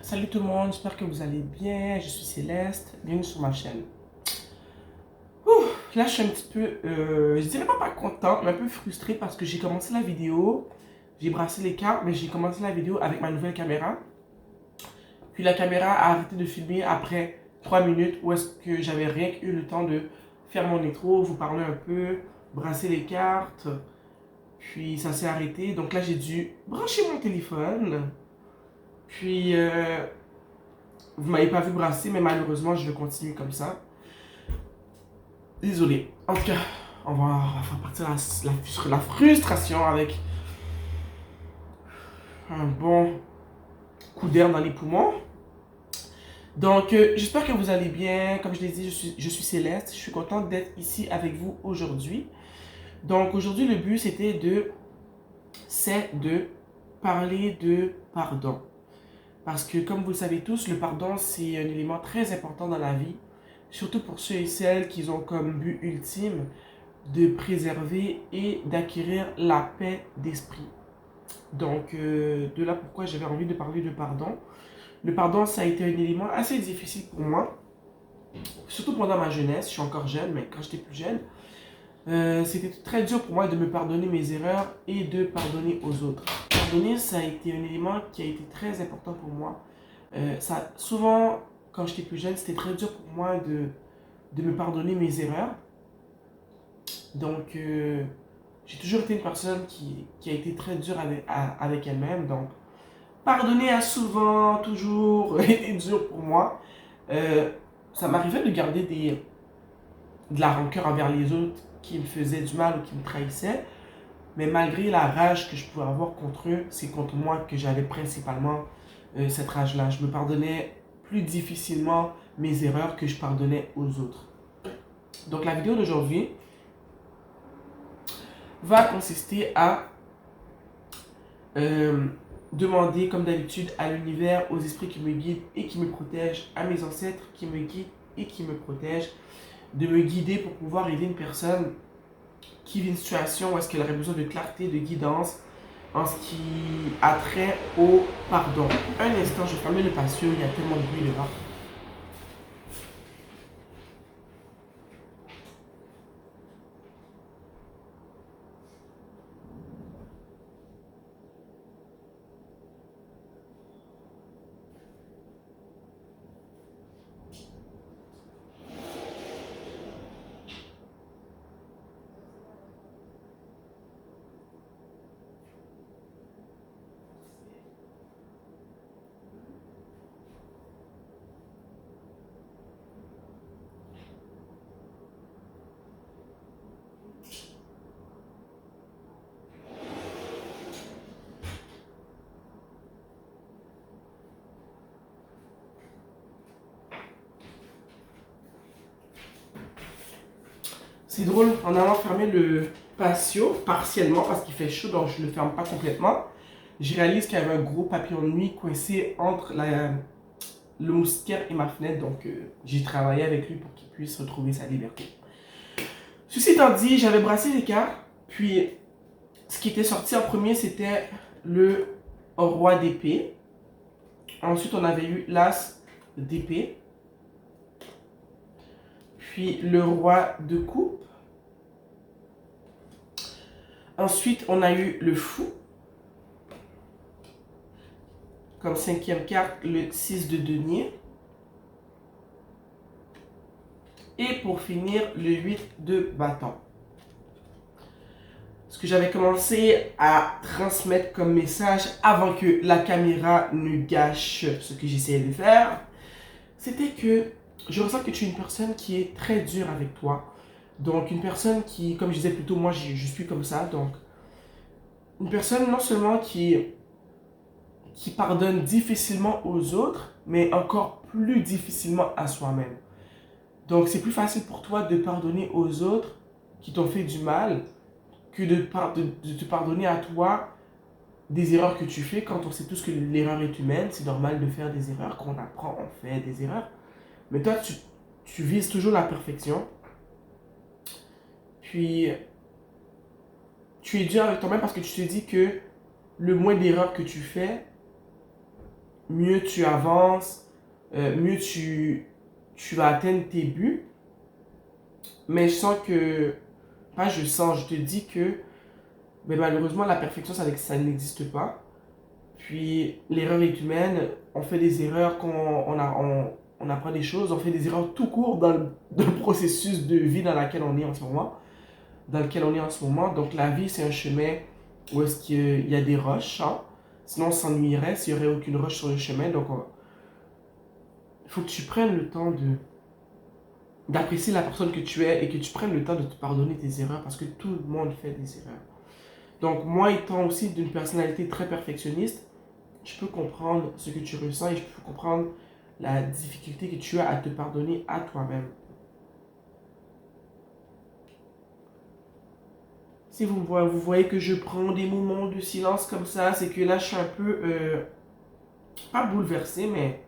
Salut tout le monde, j'espère que vous allez bien. Je suis Céleste, bienvenue sur ma chaîne. Là, je suis un petit peu, je dirais pas content, mais un peu frustré parce que j'ai commencé la vidéo, j'ai brassé les cartes, mais j'ai commencé la vidéo avec ma nouvelle caméra. Puis la caméra a arrêté de filmer après 3 minutes où est-ce que j'avais rien eu le temps de faire mon intro, vous parler un peu, brasser les cartes. Puis ça s'est arrêté, donc là j'ai dû brancher mon téléphone. Puis vous m'avez pas vu brasser, mais malheureusement, je vais continuer comme ça. Désolé. En tout cas, on va faire partir la frustration avec un bon coup d'air dans les poumons. Donc, j'espère que vous allez bien. Comme je l'ai dit, je suis Céleste. Je suis contente d'être ici avec vous aujourd'hui. Donc, aujourd'hui, le but, c'est de parler de pardon. Parce que, comme vous le savez tous, le pardon, c'est un élément très important dans la vie. Surtout pour ceux et celles qui ont comme but ultime de préserver et d'acquérir la paix d'esprit. Donc, de là pourquoi j'avais envie de parler de pardon. Le pardon, ça a été un élément assez difficile pour moi, surtout pendant ma jeunesse. Je suis encore jeune, mais quand j'étais plus jeune, c'était très dur pour moi de me pardonner mes erreurs et de pardonner aux autres. Pardonner, ça a été un élément qui a été très important pour moi. Souvent, quand j'étais plus jeune, c'était très dur pour moi de me pardonner mes erreurs. Donc, j'ai toujours été une personne qui a été très dure avec elle-même. Donc, pardonner a souvent, toujours été dur pour moi. Ça m'arrivait de garder de la rancœur envers les autres qui me faisaient du mal ou qui me trahissaient. Mais malgré la rage que je pouvais avoir contre eux, c'est contre moi que j'avais principalement cette rage-là. Je me pardonnais plus difficilement mes erreurs que je pardonnais aux autres. Donc, la vidéo d'aujourd'hui va consister à demander, comme d'habitude, à l'univers, aux esprits qui me guident et qui me protègent, à mes ancêtres qui me guident et qui me protègent, de me guider pour pouvoir aider une personne qui vit une situation où est-ce qu'elle aurait besoin de clarté, de guidance en ce qui a trait au pardon. Un instant, je vais fermer le patio, il y a tellement de bruit dehors. C'est drôle, en allant fermer le patio, partiellement, parce qu'il fait chaud, donc je ne le ferme pas complètement, je réalise qu'il y avait un gros papillon de nuit coincé entre le moustiquaire et ma fenêtre, donc j'ai travaillé avec lui pour qu'il puisse retrouver sa liberté. Ceci étant dit, j'avais brassé les cartes, puis ce qui était sorti en premier, c'était le roi d'épée. Ensuite, on avait eu l'as d'épée, puis le roi de coupe. Ensuite, on a eu le fou. Comme cinquième carte, le 6 de denier. Et pour finir, le 8 de bâton. Ce que j'avais commencé à transmettre comme message avant que la caméra ne gâche ce que j'essayais de faire, c'était que je ressens que tu es une personne qui est très dure avec toi. Donc une personne qui, comme je disais plus tôt, moi je suis comme ça. Donc une personne non seulement qui pardonne difficilement aux autres, mais encore plus difficilement à soi-même. Donc c'est plus facile pour toi de pardonner aux autres qui t'ont fait du mal que de te pardonner à toi des erreurs que tu fais. Quand on sait tous que l'erreur est humaine, c'est normal de faire des erreurs. Quand on apprend, on fait des erreurs. Mais toi, tu vises toujours la perfection. Puis, tu es dur avec toi-même parce que tu te dis que le moins d'erreurs que tu fais, mieux tu avances, mieux tu vas atteindre tes buts. Mais je sens que, pas je sens, je te dis que ben malheureusement la perfection ça n'existe pas. Puis l'erreur est humaine, on fait des erreurs quand on apprend des choses, on fait des erreurs tout court dans le processus de vie dans lequel on est en ce moment. Dans lequel on est en ce moment. Donc la vie c'est un chemin où est-ce qu'il y a des roches, hein? Sinon on s'ennuierait s'il n'y aurait aucune roche sur le chemin. Donc il faut que tu prennes le temps d'apprécier la personne que tu es et que tu prennes le temps de te pardonner tes erreurs parce que tout le monde fait des erreurs. Donc moi étant aussi d'une personnalité très perfectionniste, je peux comprendre ce que tu ressens et je peux comprendre la difficulté que tu as à te pardonner à toi-même. Si vous voyez que je prends des moments de silence comme ça, c'est que là je suis un peu, pas bouleversé, mais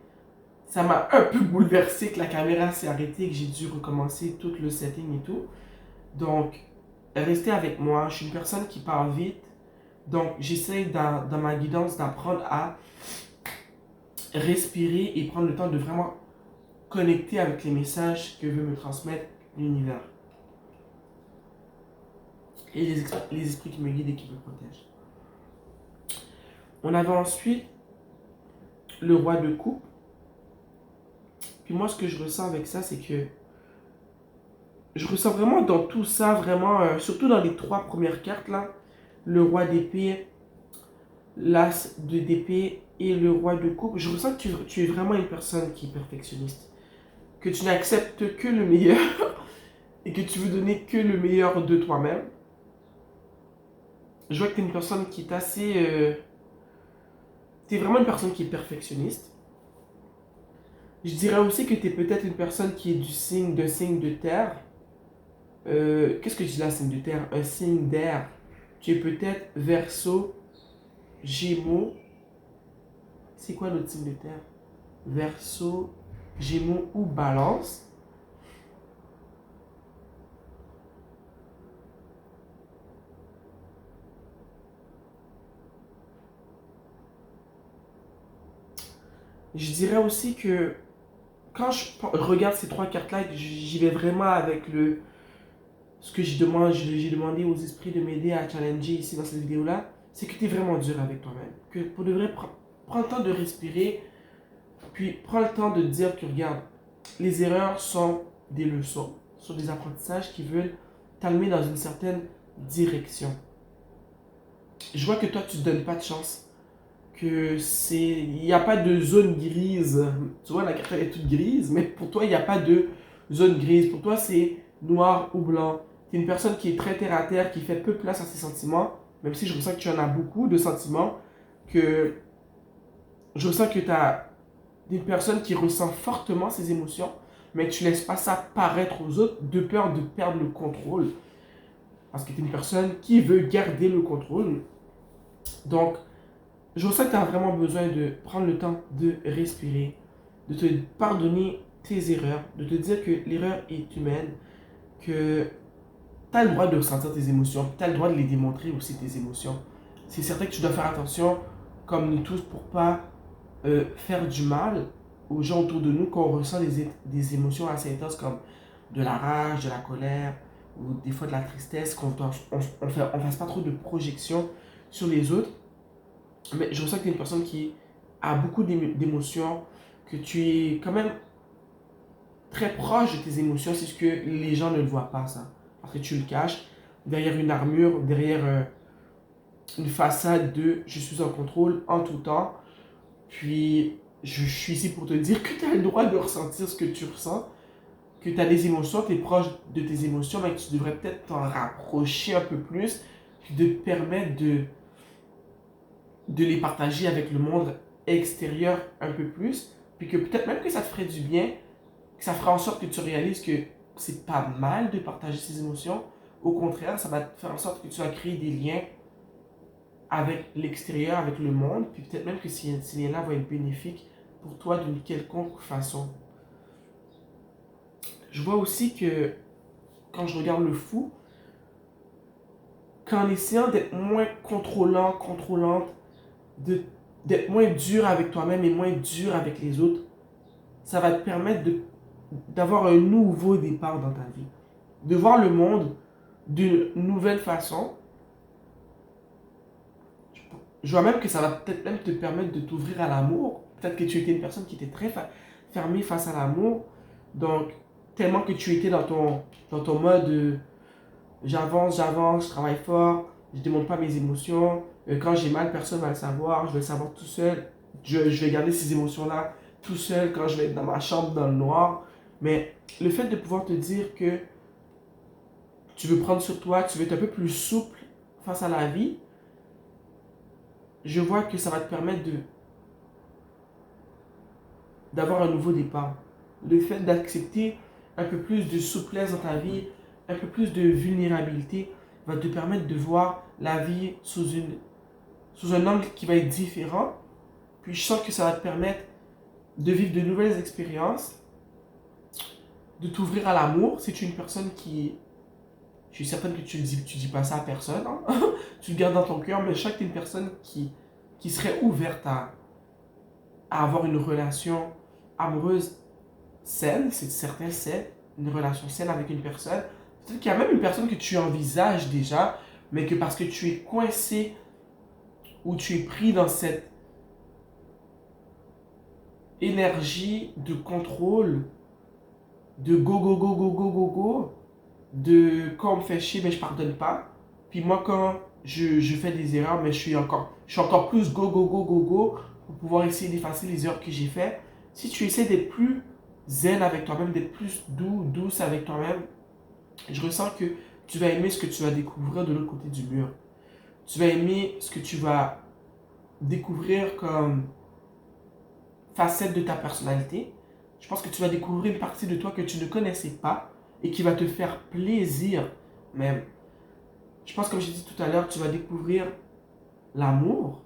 ça m'a un peu bouleversé que la caméra s'est arrêtée et que j'ai dû recommencer tout le setting et tout. Donc, restez avec moi. Je suis une personne qui parle vite. Donc, j'essaie dans ma guidance d'apprendre à respirer et prendre le temps de vraiment connecter avec les messages que veut me transmettre l'univers. Et les esprits qui me guident et qui me protègent. On avait ensuite le roi de coupe. Puis moi, ce que je ressens avec ça, c'est que je ressens vraiment dans tout ça, vraiment, surtout dans les trois premières cartes là, le roi d'épée, l'as d'épée et le roi de coupe, je ressens que tu es vraiment une personne qui est perfectionniste. Que tu n'acceptes que le meilleur et que tu veux donner que le meilleur de toi-même. Je vois que tu es une personne qui est assez... tu es vraiment une personne qui est perfectionniste. Je dirais aussi que tu es peut-être une personne qui est du signe de terre. Qu'est-ce que je dis là, signe de terre? Un signe d'air. Tu es peut-être Verseau, Gémeaux. C'est quoi l'autre signe de terre? Verseau, Gémeaux ou Balance. Je dirais aussi que quand je regarde ces trois cartes-là, j'y vais vraiment avec ce que j'ai demandé aux esprits de m'aider à challenger ici dans cette vidéo-là, c'est que tu es vraiment dur avec toi-même. Que pour de vrai, prends le temps de respirer, puis prends le temps de dire que regarde, les erreurs sont des leçons, sont des apprentissages qui veulent t'amener dans une certaine direction. Je vois que toi, tu ne te donnes pas de chance. Il n'y a pas de zone grise. Tu vois, la carte est toute grise, mais pour toi, il n'y a pas de zone grise. Pour toi, c'est noir ou blanc. Tu es une personne qui est très terre à terre, qui fait peu place à ses sentiments, même si je ressens que tu en as beaucoup de sentiments, que je ressens que tu as une personne qui ressent fortement ses émotions, mais que tu ne laisses pas ça paraître aux autres de peur de perdre le contrôle. Parce que tu es une personne qui veut garder le contrôle. Donc, je ressens que tu as vraiment besoin de prendre le temps de respirer, de te pardonner tes erreurs, de te dire que l'erreur est humaine, que tu as le droit de ressentir tes émotions, tu as le droit de les démontrer aussi tes émotions. C'est certain que tu dois faire attention, comme nous tous, pour pas faire du mal aux gens autour de nous quand on ressent des émotions assez intenses comme de la rage, de la colère ou des fois de la tristesse, qu'on on fasse pas trop de projections sur les autres. Mais je ressens que tu es une personne qui a beaucoup d'émotions, que tu es quand même très proche de tes émotions, c'est ce que les gens ne le voient pas, ça. Parce que tu le caches derrière une armure, derrière une façade de je suis en contrôle en tout temps. Puis je suis ici pour te dire que tu as le droit de ressentir ce que tu ressens, que tu as des émotions, que tu es proche de tes émotions, mais que tu devrais peut-être t'en rapprocher un peu plus, puis de te permettre de les partager avec le monde extérieur un peu plus, puis que peut-être même que ça te ferait du bien, que ça fera en sorte que tu réalises que c'est pas mal de partager ses émotions. Au contraire, ça va faire en sorte que tu vas créer des liens avec l'extérieur, avec le monde, puis peut-être même que ces liens-là vont être bénéfiques pour toi d'une quelconque façon. Je vois aussi que quand je regarde le fou, qu'en essayant d'être moins contrôlante, de d'être moins dur avec toi-même et moins dur avec les autres, ça va te permettre d'avoir un nouveau départ dans ta vie. De voir le monde d'une nouvelle façon. Je vois même que ça va peut-être même te permettre de t'ouvrir à l'amour. Peut-être que tu étais une personne qui était très fermée face à l'amour. Donc, tellement que tu étais dans ton mode j'avance, je travaille fort, je ne démontre pas mes émotions. Quand j'ai mal, personne ne va le savoir, je vais le savoir tout seul. Je vais garder ces émotions-là tout seul quand je vais être dans ma chambre dans le noir. Mais le fait de pouvoir te dire que tu veux prendre sur toi, que tu veux être un peu plus souple face à la vie, je vois que ça va te permettre d'avoir un nouveau départ. Le fait d'accepter un peu plus de souplesse dans ta vie, un peu plus de vulnérabilité, va te permettre de voir la vie sous un angle qui va être différent. Puis je sens que ça va te permettre de vivre de nouvelles expériences, de t'ouvrir à l'amour. Si tu es une personne qui... Je suis certaine que tu dis pas ça à personne. Hein? Tu le gardes dans ton cœur, mais je sens que tu es une personne qui serait ouverte à avoir une relation amoureuse saine, c'est certain, c'est une relation saine avec une personne. Peut-être qu'il y a même une personne que tu envisages déjà, mais que parce que tu es coincé ou tu es pris dans cette énergie de contrôle, de go, de quand on me fait chier, mais je pardonne pas. Puis moi, quand je fais des erreurs, mais je suis encore plus go pour pouvoir essayer d'effacer les erreurs que j'ai faites. Si tu essaies d'être plus zen avec toi-même, d'être plus douce avec toi-même, je ressens que tu vas aimer ce que tu vas découvrir de l'autre côté du mur. Tu vas aimer ce que tu vas découvrir comme facette de ta personnalité. Je pense que tu vas découvrir une partie de toi que tu ne connaissais pas et qui va te faire plaisir même. Je pense, comme j'ai dit tout à l'heure, tu vas découvrir l'amour.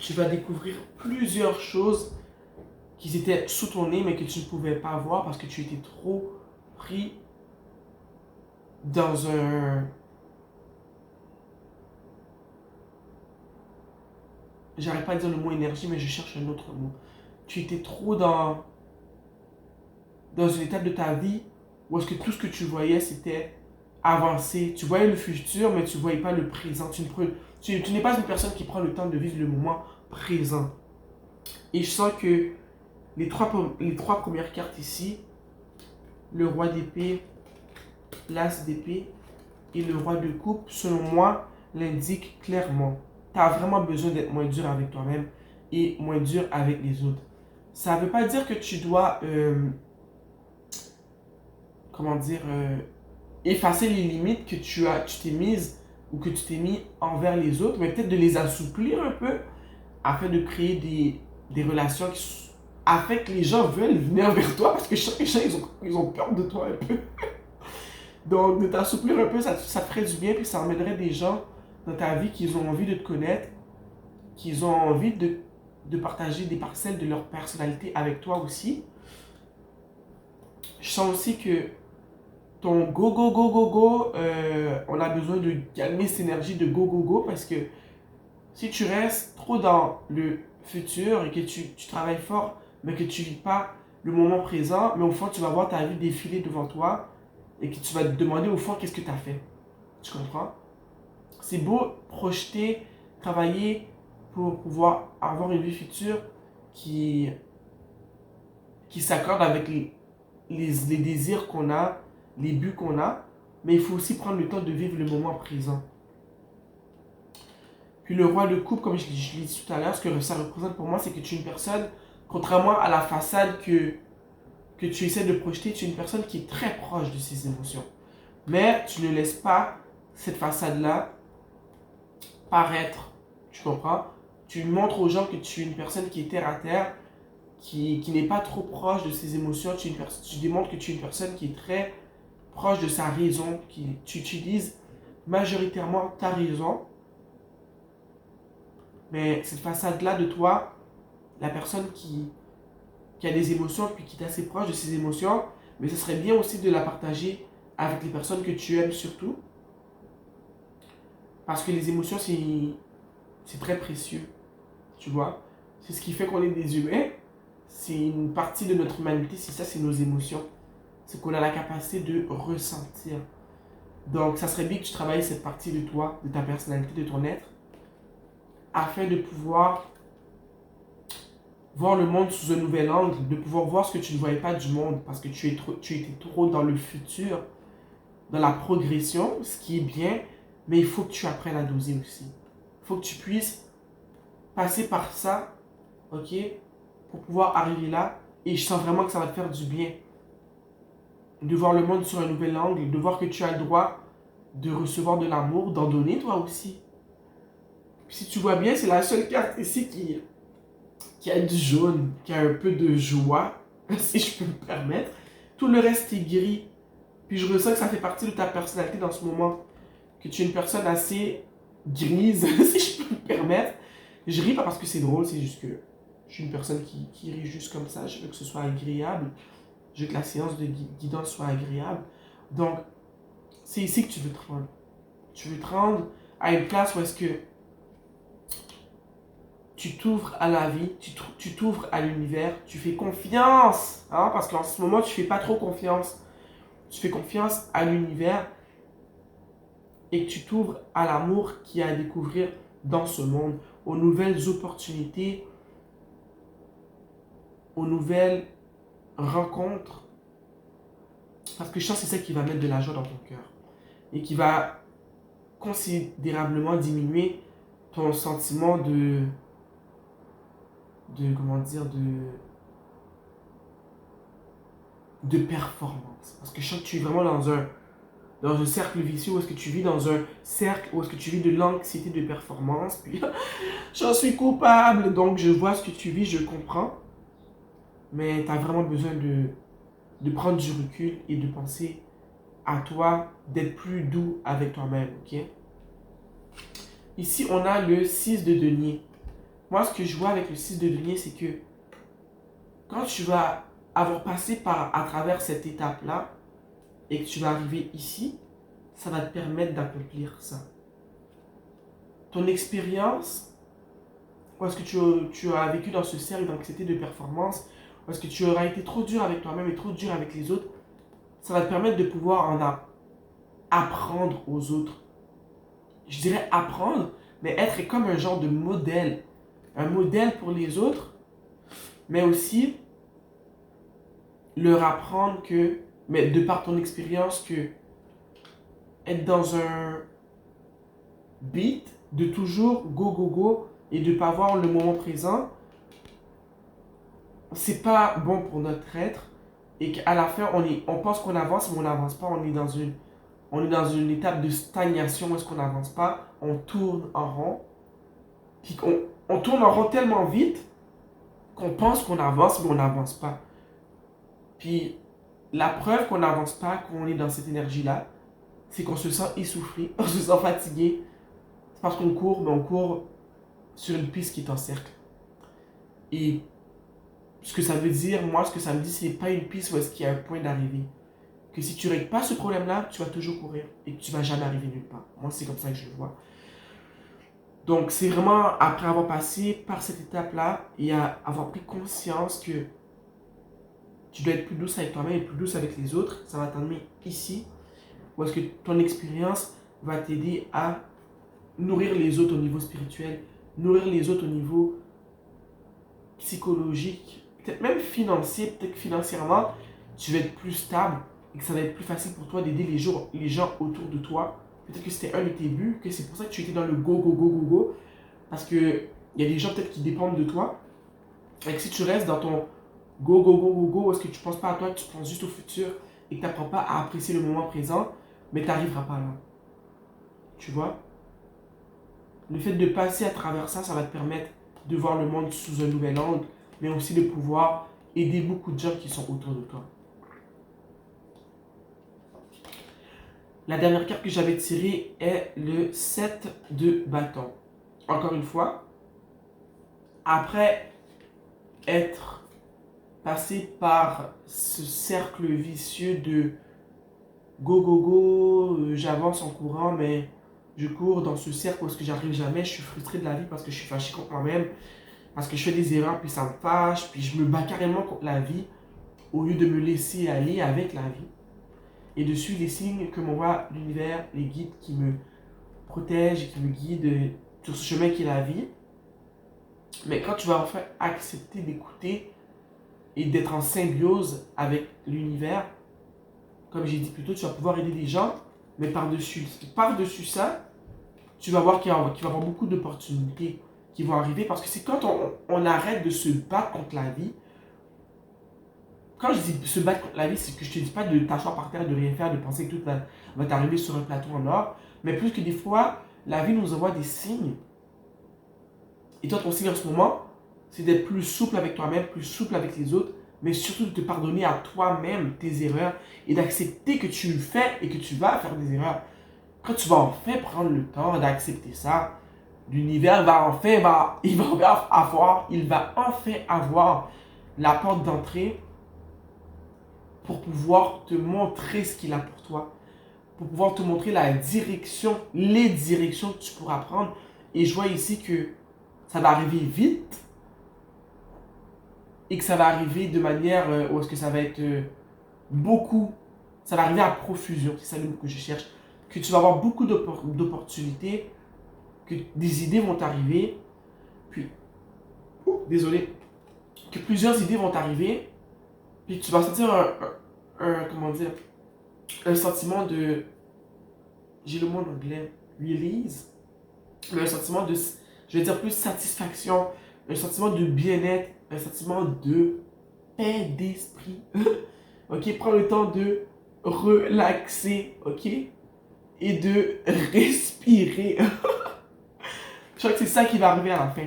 Tu vas découvrir plusieurs choses qui étaient sous ton nez mais que tu ne pouvais pas voir parce que tu étais trop pris dans un... J'arrête pas de dire le mot énergie, mais je cherche un autre mot. Tu étais trop dans une étape de ta vie où est-ce que tout ce que tu voyais, c'était avancer. Tu voyais le futur, mais tu ne voyais pas le présent. Tu n'es pas une personne qui prend le temps de vivre le moment présent. Et je sens que les trois premières cartes ici, le roi d'épée, l'as d'épée et le roi de coupe, selon moi, l'indiquent clairement. Tu as vraiment besoin d'être moins dur avec toi-même et moins dur avec les autres. Ça ne veut pas dire que tu dois, comment dire, effacer les limites que tu t'es mises ou que tu t'es mis envers les autres, mais peut-être de les assouplir un peu afin de créer des relations afin que les gens veulent venir vers toi parce que je sens que les gens ils ont peur de toi un peu. Donc de t'assouplir un peu, ça te ferait du bien puis ça emmènerait des gens dans ta vie qui ont envie de te connaître, qui ont envie de partager des parcelles de leur personnalité avec toi aussi. Je sens aussi que ton on a besoin de calmer cette énergie de parce que si tu restes trop dans le futur et que tu travailles fort, mais que tu ne vis pas le moment présent, mais au fond, tu vas voir ta vie défiler devant toi et que tu vas te demander au fond qu'est-ce que tu as fait. Tu comprends? C'est beau projeter, travailler pour pouvoir avoir une vie future qui, qui s'accorde avec les désirs qu'on a, les buts qu'on a, mais il faut aussi prendre le temps de vivre le moment présent. Puis le roi de coupe, comme je l'ai dit tout à l'heure, ce que ça représente pour moi, c'est que tu es une personne, contrairement à la façade que tu essaies de projeter, tu es une personne qui est très proche de ses émotions. Mais tu ne laisses pas cette façade-là paraître. Tu comprends? Tu montres aux gens que tu es une personne qui est terre à terre, qui n'est pas trop proche de ses émotions. Tu démontres que tu es une personne qui est très proche de sa raison, tu utilises majoritairement ta raison. Mais cette façade-là de toi, la personne qui a des émotions puis qui est assez proche de ses émotions, mais ce serait bien aussi de la partager avec les personnes que tu aimes surtout. Parce que les émotions, c'est très précieux. tu vois. C'est ce qui fait qu'on est des humains. C'est une partie de notre humanité, c'est ça, c'est nos émotions. C'est qu'on a la capacité de ressentir. Donc, ça serait bien que tu travailles cette partie de toi, de ta personnalité, de ton être, afin de pouvoir voir le monde sous un nouvel angle, de pouvoir voir ce que tu ne voyais pas du monde, parce que tu étais trop dans le futur, dans la progression, ce qui est bien, mais il faut que tu apprennes à doser aussi. Il faut que tu puisses passer par ça, ok, pour pouvoir arriver là, et je sens vraiment que ça va te faire du bien. De voir le monde sur un nouvel angle, de voir que tu as le droit de recevoir de l'amour, d'en donner toi aussi. Si tu vois bien, c'est la seule carte ici qui a du jaune, qui a un peu de joie, si je peux me permettre. Tout le reste est gris. Puis je ressens que ça fait partie de ta personnalité dans ce moment. Que tu es une personne assez grise, si je peux me permettre. Je ris pas parce que c'est drôle, c'est juste que je suis une personne qui rit juste comme ça. Je veux que ce soit agréable. Je veux que la séance de guidance soit agréable. Donc, c'est ici que tu veux te rendre. Tu veux te rendre à une place où est-ce que tu t'ouvres à la vie, tu t'ouvres à l'univers, tu fais confiance, hein, parce qu'en ce moment, tu fais pas trop confiance. Tu fais confiance à l'univers et que tu t'ouvres à l'amour qu'il y a à découvrir dans ce monde, aux nouvelles opportunités, aux nouvelles rencontres. Parce que je sens que c'est ça qui va mettre de la joie dans ton cœur et qui va considérablement diminuer ton sentiment comment dire, de performance. Parce que je sens que tu es vraiment dans un cercle vicieux, où est-ce que tu vis dans un cercle, où est-ce que tu vis de l'anxiété de performance, puis j'en suis coupable, donc je vois ce que tu vis, je comprends, mais tu as vraiment besoin de prendre du recul et de penser à toi, d'être plus doux avec toi-même, ok? Ici, on a le 6 de denier. Moi, ce que je vois avec le 6 de denier, c'est que quand tu vas avoir passé à travers cette étape-là, et que tu vas arriver ici, ça va te permettre d'accomplir ça. Ton expérience, ou est-ce que tu as vécu dans ce cercle d'anxiété de performance, ou est-ce que tu auras été trop dur avec toi-même et trop dur avec les autres, ça va te permettre de pouvoir apprendre aux autres. Je dirais apprendre, mais être comme un genre de modèle. Un modèle pour les autres, mais aussi leur apprendre que, mais de par ton expérience, que être dans un beat, de toujours go go go et de ne pas voir le moment présent, c'est pas bon pour notre être et qu'à la fin on pense qu'on avance mais on n'avance pas, on est dans une étape de stagnation où est-ce qu'on n'avance pas, on tourne en rond, puis on tourne en rond tellement vite qu'on pense qu'on avance mais on n'avance pas. Puis la preuve qu'on n'avance pas, qu'on est dans cette énergie là, c'est qu'on se sent essoufflé, on se sent fatigué. C'est parce qu'on court, mais on court sur une piste qui est en cercle. Et ce que ça veut dire, moi, ce que ça me dit, c'est pas une piste où est-ce qu'il y a un point d'arrivée. Que si tu ne règles pas ce problème-là, tu vas toujours courir et que tu vas jamais arriver nulle part. Moi, c'est comme ça que je le vois. Donc, c'est vraiment après avoir passé par cette étape-là et avoir pris conscience que tu dois être plus douce avec toi-même et plus douce avec les autres, ça va t'amener ici, où est-ce que ton expérience va t'aider à nourrir les autres au niveau spirituel, nourrir les autres au niveau psychologique, peut-être même financier, peut-être que financièrement, tu vas être plus stable et que ça va être plus facile pour toi d'aider les gens autour de toi. Peut-être que c'était un de tes buts, que c'est pour ça que tu étais dans le go, go, go, go, go. Parce qu'il y a des gens peut-être qui dépendent de toi. Et que si tu restes dans ton go, go, go, go, go, est-ce que tu ne penses pas à toi, tu penses juste au futur et que tu n'apprends pas à apprécier le moment présent, mais tu n'arriveras pas là. Tu vois? Le fait de passer à travers ça, ça va te permettre de voir le monde sous un nouvel angle, mais aussi de pouvoir aider beaucoup de gens qui sont autour de toi. La dernière carte que j'avais tirée est le 7 de bâton. Encore une fois, après être passé par ce cercle vicieux de go go go, j'avance en courant, mais je cours dans ce cercle parce que j'arrive jamais, je suis frustré de la vie parce que je suis fâché contre moi-même, Parce que je fais des erreurs, puis ça me fâche, puis je me bats carrément contre la vie au lieu de me laisser aller avec la vie. Et de suivre les signes que m'envoie l'univers, les guides qui me protègent et qui me guident sur ce chemin qui est la vie. Mais quand tu vas enfin accepter d'écouter et d'être en symbiose avec l'univers, comme j'ai dit plus tôt, tu vas pouvoir aider les gens, mais par-dessus ça, tu vas voir qu'il va y avoir beaucoup d'opportunités qui vont arriver, parce que c'est quand on arrête de se battre contre la vie. Quand je dis se battre contre la vie, c'est que je te dis pas de t'asseoir par terre, de rien faire, de penser que tout va t'arriver sur un plateau en or, mais plus que des fois, la vie nous envoie des signes. Et toi, ton signe en ce moment, c'est d'être plus souple avec toi-même, plus souple avec les autres, mais surtout de te pardonner à toi-même tes erreurs et d'accepter que tu fais et que tu vas faire des erreurs. Quand tu vas enfin prendre le temps d'accepter ça, l'univers il va enfin avoir la porte d'entrée pour pouvoir te montrer ce qu'il a pour toi, pour pouvoir te montrer la direction, les directions que tu pourras prendre. Et je vois ici que ça va arriver vite et que ça va arriver de manière où est-ce que ça va être beaucoup, ça va arriver à profusion, c'est ça le mot que je cherche, que tu vas avoir beaucoup d'opportunités, que des idées vont t'arriver, puis, désolé, que plusieurs idées vont t'arriver, puis tu vas sentir comment dire, un sentiment de, j'ai le mot en anglais, release, mais un sentiment de, je vais dire plus satisfaction, un sentiment de bien-être, un sentiment de paix d'esprit. Ok, prends le temps de relaxer, ok, et de respirer. Je crois que c'est ça qui va arriver à la fin.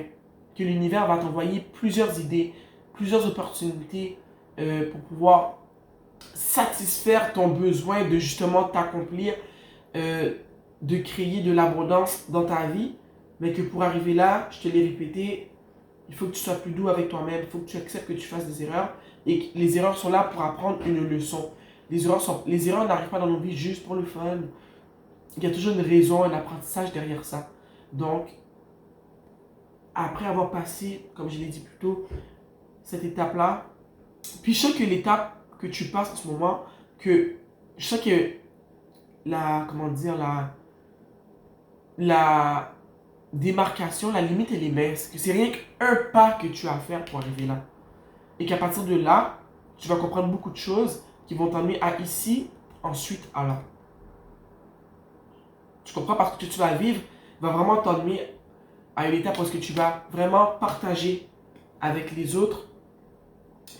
Que l'univers va t'envoyer plusieurs idées, plusieurs opportunités pour pouvoir satisfaire ton besoin de justement t'accomplir, de créer de l'abondance dans ta vie. Mais que pour arriver là, je te l'ai répété, il faut que tu sois plus doux avec toi-même, il faut que tu acceptes que tu fasses des erreurs et que les erreurs sont là pour apprendre une leçon. Les erreurs n'arrivent pas dans nos vies juste pour le fun. Il y a toujours une raison, un apprentissage derrière ça. Donc, après avoir passé, comme je l'ai dit plus tôt, cette étape-là, puis je sais que l'étape que tu passes en ce moment, que je sais que comment dire, la démarcation, la limite, elle est mince. Que c'est rien qu'un pas que tu as à faire pour arriver là. Et qu'à partir de là, tu vas comprendre beaucoup de choses qui vont t'emmener à ici, ensuite à là. Tu comprends? Parce que ce que tu vas vivre va vraiment t'emmener à une étape où est-ce que tu vas vraiment partager avec les autres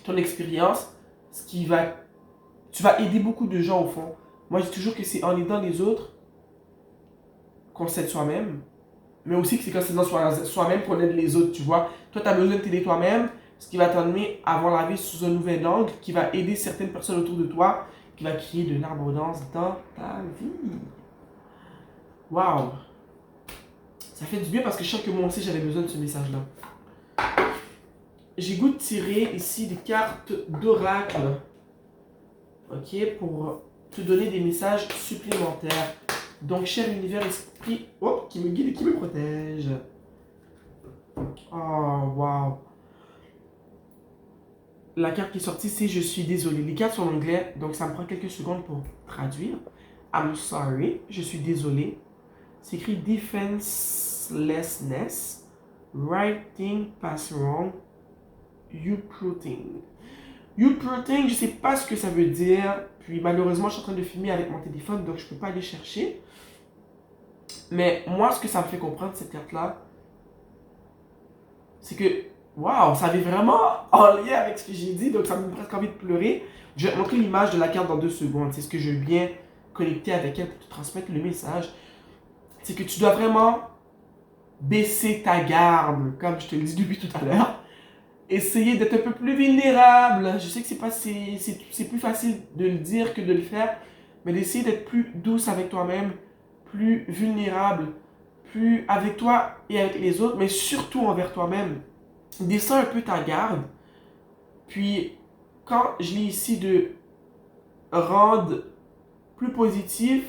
ton expérience, tu vas aider beaucoup de gens au fond. Moi, je dis toujours que c'est en aidant les autres qu'on s'aide soi-même, mais aussi que c'est quand c'est dans soi-même qu'on aide les autres, tu vois. Toi, tu as besoin de t'aider toi-même, ce qui va t'amener à voir la vie sous un nouvel angle, qui va aider certaines personnes autour de toi, qui va créer de l'abondance dans ta vie. Waouh! Ça fait du bien parce que je sens que moi aussi, j'avais besoin de ce message-là. J'ai goût de tirer ici des cartes d'oracle, ok, pour te donner des messages supplémentaires. Donc, cher univers, esprit, oh, qui me guide et qui me protège. Oh, wow. La carte qui est sortie, c'est Je suis désolé. Les cartes sont en anglais, donc ça me prend quelques secondes pour traduire. I'm sorry, je suis désolé. C'est écrit defenselessness, writing pass wrong, you protecting. You protecting, je sais pas ce que ça veut dire. Puis malheureusement, je suis en train de filmer avec mon téléphone, donc je peux pas aller chercher. Mais moi, ce que ça me fait comprendre, cette carte-là, c'est que, waouh, ça avait vraiment en lien avec ce que j'ai dit, donc ça me donne presque envie de pleurer. Je vais te montrer l'image de la carte dans 2 secondes. C'est ce que je veux bien connecter avec elle pour te transmettre le message. C'est que tu dois vraiment baisser ta garde, comme je te le dis depuis tout à l'heure. Essayer d'être un peu plus vulnérable. Je sais que c'est plus facile de le dire que de le faire, mais d'essayer d'être plus douce avec toi-même, plus vulnérable, plus avec toi et avec les autres, mais surtout envers toi-même. Descends un peu ta garde. Puis, quand je lis ici de rendre plus positif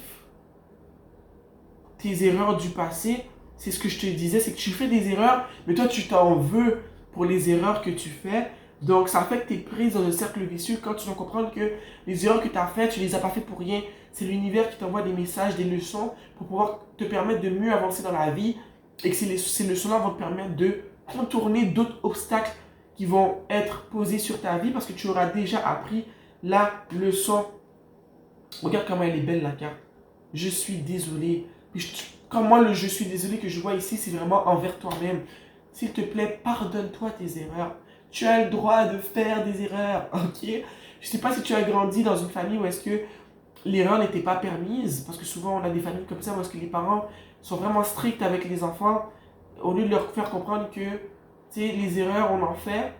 tes erreurs du passé, c'est ce que je te disais, c'est que tu fais des erreurs, mais toi tu t'en veux pour les erreurs que tu fais. Donc, ça fait que tu es prise dans un cercle vicieux quand tu dois comprendre que les erreurs que tu as faites, tu les as pas faites pour rien. C'est l'univers qui t'envoie des messages, des leçons pour pouvoir te permettre de mieux avancer dans la vie et que ces leçons-là vont te permettre de contourner d'autres obstacles qui vont être posés sur ta vie parce que tu auras déjà appris la leçon. Regarde comment elle est belle la carte. Je suis désolé. Comme moi, le je suis désolé que je vois ici, c'est vraiment envers toi-même. S'il te plaît, pardonne-toi tes erreurs. Tu as le droit de faire des erreurs, ok? Je ne sais pas si tu as grandi dans une famille où est-ce que l'erreur n'était pas permise, parce que souvent on a des familles comme ça où est-ce que les parents sont vraiment stricts avec les enfants, au lieu de leur faire comprendre que, tu sais, les erreurs on en fait,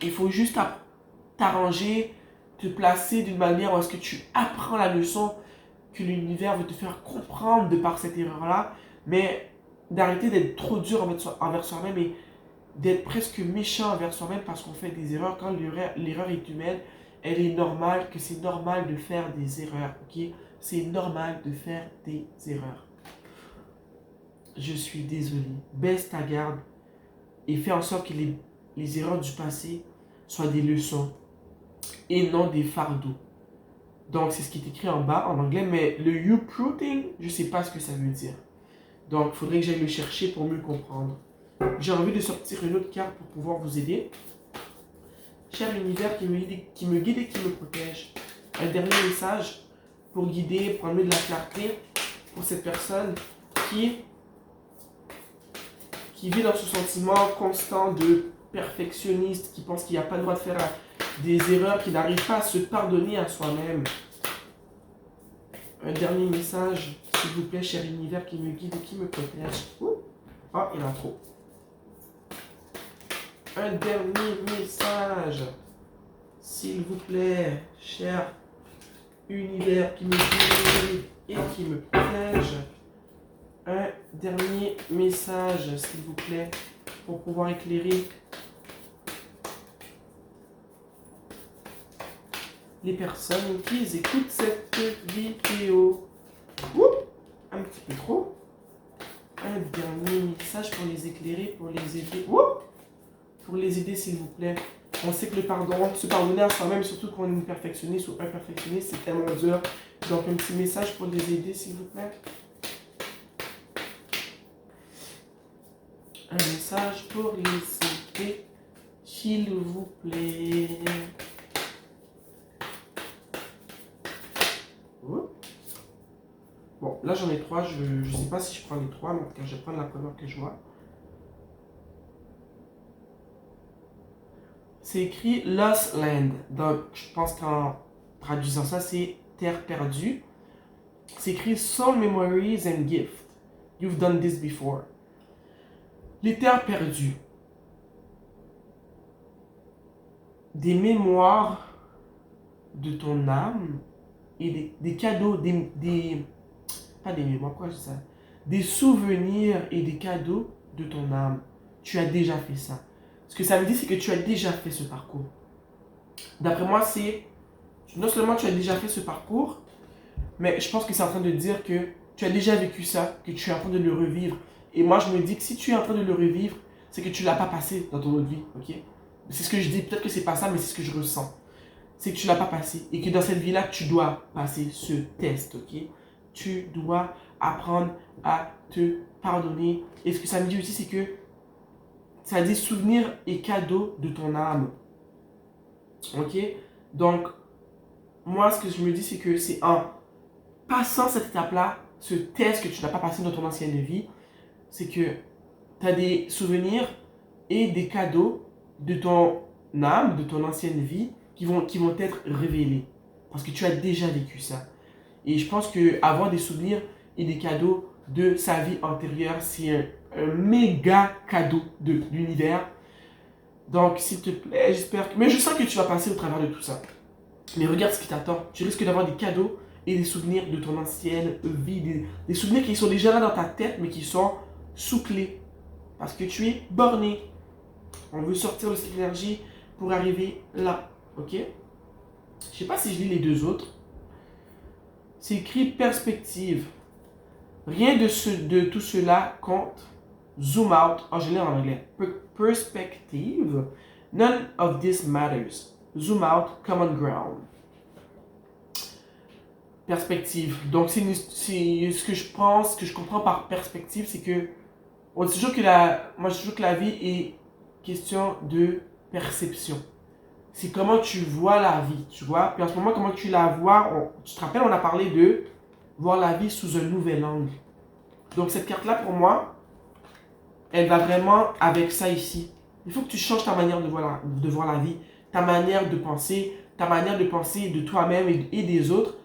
il faut juste t'arranger, te placer d'une manière où est-ce que tu apprends la leçon que l'univers veut te faire comprendre de par cette erreur-là, mais d'arrêter d'être trop dur envers soi-même et d'être presque méchant envers soi-même parce qu'on fait des erreurs. Quand l'erreur est humaine, elle est normale, que c'est normal de faire des erreurs, ok? C'est normal de faire des erreurs. Je suis désolé. Baisse ta garde et fais en sorte que les erreurs du passé soient des leçons et non des fardeaux. Donc, c'est ce qui est écrit en bas en anglais, mais le you prouting, je ne sais pas ce que ça veut dire. Donc, il faudrait que j'aille le chercher pour mieux comprendre. J'ai envie de sortir une autre carte pour pouvoir vous aider. Cher univers qui me guide et qui me protège. Un dernier message pour guider, pour amener de la clarté pour cette personne qui vit dans ce sentiment constant de perfectionniste, qui pense qu'il n'y a pas le droit de faire des erreurs, qui n'arrive pas à se pardonner à soi-même. Un dernier message, s'il vous plaît, cher univers qui me guide et qui me protège. Ah, il y en a trop. Un dernier message, s'il vous plaît, cher univers qui me guide et qui me protège. Un dernier message, s'il vous plaît, pour pouvoir éclairer les personnes qui écoutent cette vidéo. Un petit peu trop. Un dernier message pour les éclairer, pour les aider. Pour les aider, s'il vous plaît. On sait que le pardon, se pardonner à soi-même, surtout quand on est perfectionniste ou un perfectionniste, c'est tellement dur. Donc, un petit message pour les aider, s'il vous plaît. Un message pour les aider, s'il vous plaît. Bon, là j'en ai 3, je ne sais pas si je prends les 3, mais en tout cas je vais prendre la première que je vois. C'est écrit Lost Land, donc je pense qu'en traduisant ça c'est Terre perdue. C'est écrit Soul Memories and Gift. You've done this before. Les terres perdues. Des mémoires de ton âme et des cadeaux, pas des mémoires, quoi je dis ça? Des souvenirs et des cadeaux de ton âme. Tu as déjà fait ça. Ce que ça veut dire, c'est que tu as déjà fait ce parcours. D'après moi, c'est non seulement tu as déjà fait ce parcours, mais je pense que c'est en train de dire que tu as déjà vécu ça, que tu es en train de le revivre. Et moi, je me dis que si tu es en train de le revivre, c'est que tu ne l'as pas passé dans ton autre vie, ok? C'est ce que je dis, peut-être que c'est pas ça, mais c'est ce que je ressens. C'est que tu ne l'as pas passé et que dans cette vie-là, tu dois passer ce test, ok? Tu dois apprendre à te pardonner. Et ce que ça me dit aussi, c'est que ça dit souvenirs et cadeaux de ton âme. Ok? Donc, moi, ce que je me dis, c'est que c'est en passant cette étape-là, ce test que tu n'as pas passé dans ton ancienne vie, c'est que tu as des souvenirs et des cadeaux de ton âme, de ton ancienne vie, qui vont être révélés. Parce que tu as déjà vécu ça. Et je pense qu'avoir des souvenirs et des cadeaux de sa vie antérieure, c'est un méga cadeau de l'univers. Donc, s'il te plaît, j'espère que... Mais je sens que tu vas passer au travers de tout ça. Mais regarde ce qui t'attend. Tu risques d'avoir des cadeaux et des souvenirs de ton ancienne vie. Des souvenirs qui sont déjà là dans ta tête, mais qui sont sous clé. Parce que tu es borné. On veut sortir de cette énergie pour arriver là. Ok? Je sais pas si je lis les deux autres. C'est écrit perspective. Rien de tout cela compte Zoom out. Oh, je l'ai en anglais. Perspective. None of this matters. Zoom out. Common ground. Perspective. Donc, c'est ce que je pense, ce que je comprends par perspective, c'est que on dit toujours que moi, je dis toujours que la vie est question de perception. C'est comment tu vois la vie, tu vois. Puis en ce moment, comment tu la vois, tu te rappelles, on a parlé de voir la vie sous un nouvel angle. Donc cette carte-là, pour moi, elle va vraiment avec ça ici. Il faut que tu changes ta manière de voir la vie, ta manière de penser de toi-même et des autres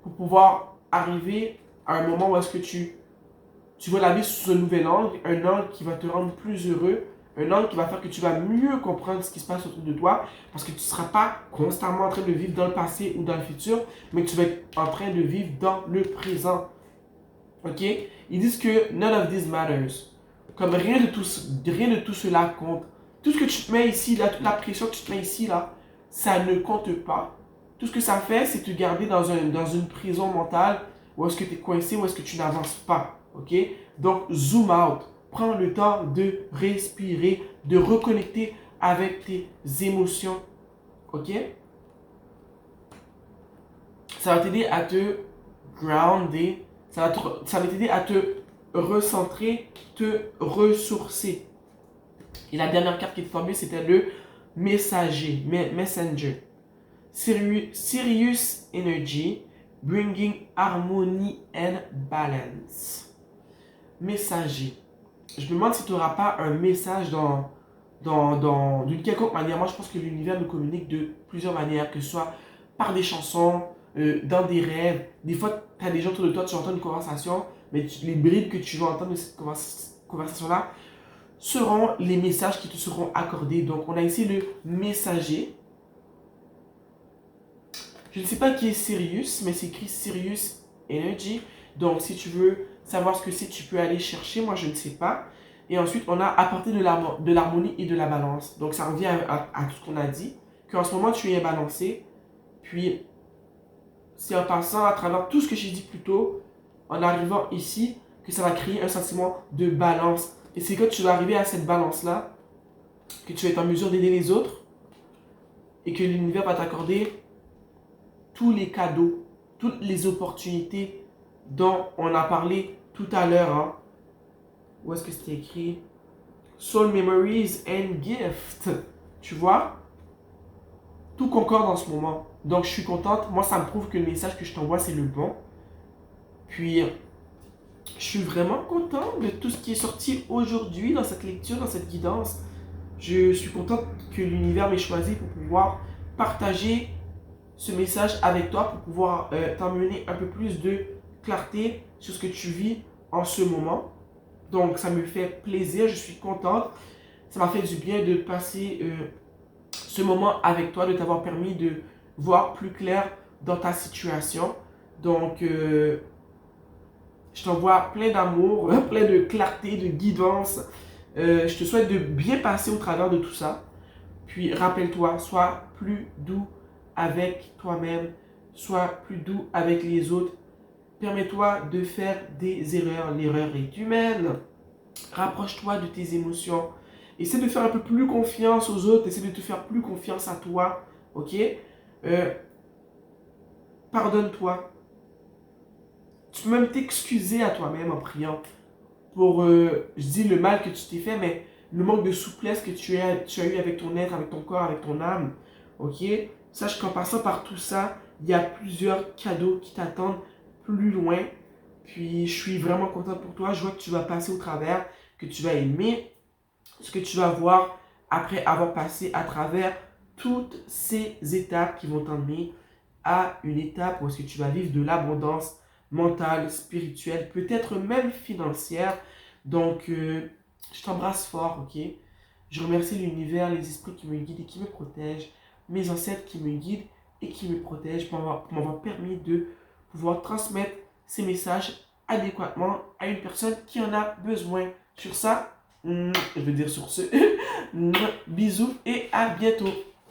pour pouvoir arriver à un moment où est-ce que tu vois la vie sous un nouvel angle, un angle qui va te rendre plus heureux, un angle qui va faire que tu vas mieux comprendre ce qui se passe autour de toi, parce que tu ne seras pas constamment en train de vivre dans le passé ou dans le futur, mais tu vas être en train de vivre dans le présent. Ok? Ils disent que none of this matters. Comme rien de tout cela compte. Tout ce que tu te mets ici, là, toute la pression que tu te mets ici, là, ça ne compte pas. Tout ce que ça fait, c'est te garder dans une prison mentale où est-ce que tu es coincé, où est-ce que tu n'avances pas. Ok? Donc, zoom out. Prends le temps de respirer, de reconnecter avec tes émotions. Ok? Ça va t'aider à te grounder. Ça va t'aider à te recentrer, te ressourcer. Et la dernière carte qui est formée, c'était le messager, messenger. Sirius Energy, bringing harmony and balance. Messager. Je me demande si tu n'auras pas un message d'une quelconque manière. Moi, je pense que l'univers nous communique de plusieurs manières, que ce soit par des chansons, dans des rêves. Des fois, tu as des gens autour de toi, tu entends une conversation, mais les bribes que tu vas entendre de cette conversation-là seront les messages qui te seront accordés. Donc, on a ici le messager. Je ne sais pas qui est Sirius, mais c'est écrit Sirius Energy. Donc, si tu veux savoir ce que c'est, tu peux aller chercher. Moi, je ne sais pas. Et ensuite, on a apporté de l'harmonie et de la balance. Donc, ça revient à tout ce qu'on a dit. Qu'en ce moment, tu es balancé. Puis, c'est en passant à travers tout ce que j'ai dit plus tôt, en arrivant ici, que ça va créer un sentiment de balance. Et c'est quand tu vas arriver à cette balance-là, que tu vas être en mesure d'aider les autres et que l'univers va t'accorder tous les cadeaux, toutes les opportunités dont on a parlé tout à l'heure. Hein. Où est-ce que c'était écrit? Soul Memories and Gifts. Tu vois? Tout concorde en ce moment. Donc, je suis contente. Moi, ça me prouve que le message que je t'envoie, c'est le bon. Puis, je suis vraiment content de tout ce qui est sorti aujourd'hui dans cette lecture, dans cette guidance. Je suis contente que l'univers m'ait choisi pour pouvoir partager ce message avec toi, pour pouvoir t'emmener un peu plus de clarté sur ce que tu vis en ce moment. Donc, ça me fait plaisir, je suis contente. Ça m'a fait du bien de passer ce moment avec toi, de t'avoir permis de voir plus clair dans ta situation. Donc, je t'envoie plein d'amour, plein de clarté, de guidance. Je te souhaite de bien passer au travers de tout ça. Puis, rappelle-toi, sois plus doux avec toi-même, sois plus doux avec les autres. Permets-toi de faire des erreurs. L'erreur est humaine. Rapproche-toi de tes émotions. Essaie de faire un peu plus confiance aux autres. Essaie de te faire plus confiance à toi. Ok? Pardonne-toi. Tu peux même t'excuser à toi-même en priant pour, je dis le mal que tu t'es fait, mais le manque de souplesse que tu as eu avec ton être, avec ton corps, avec ton âme. Ok? Sache qu'en passant par tout ça, il y a plusieurs cadeaux qui t'attendent plus loin. Puis je suis vraiment content pour toi. Je vois que tu vas passer au travers, que tu vas aimer ce que tu vas voir après avoir passé à travers toutes ces étapes qui vont t'emmener à une étape où est-ce que tu vas vivre de l'abondance mentale, spirituelle, peut-être même financière. Donc, je t'embrasse fort, ok? Je remercie l'univers, les esprits qui me guident et qui me protègent, mes ancêtres qui me guident et qui me protègent pour m'avoir permis de pouvoir transmettre ces messages adéquatement à une personne qui en a besoin. Sur ça, je veux dire sur ce, bisous et à bientôt.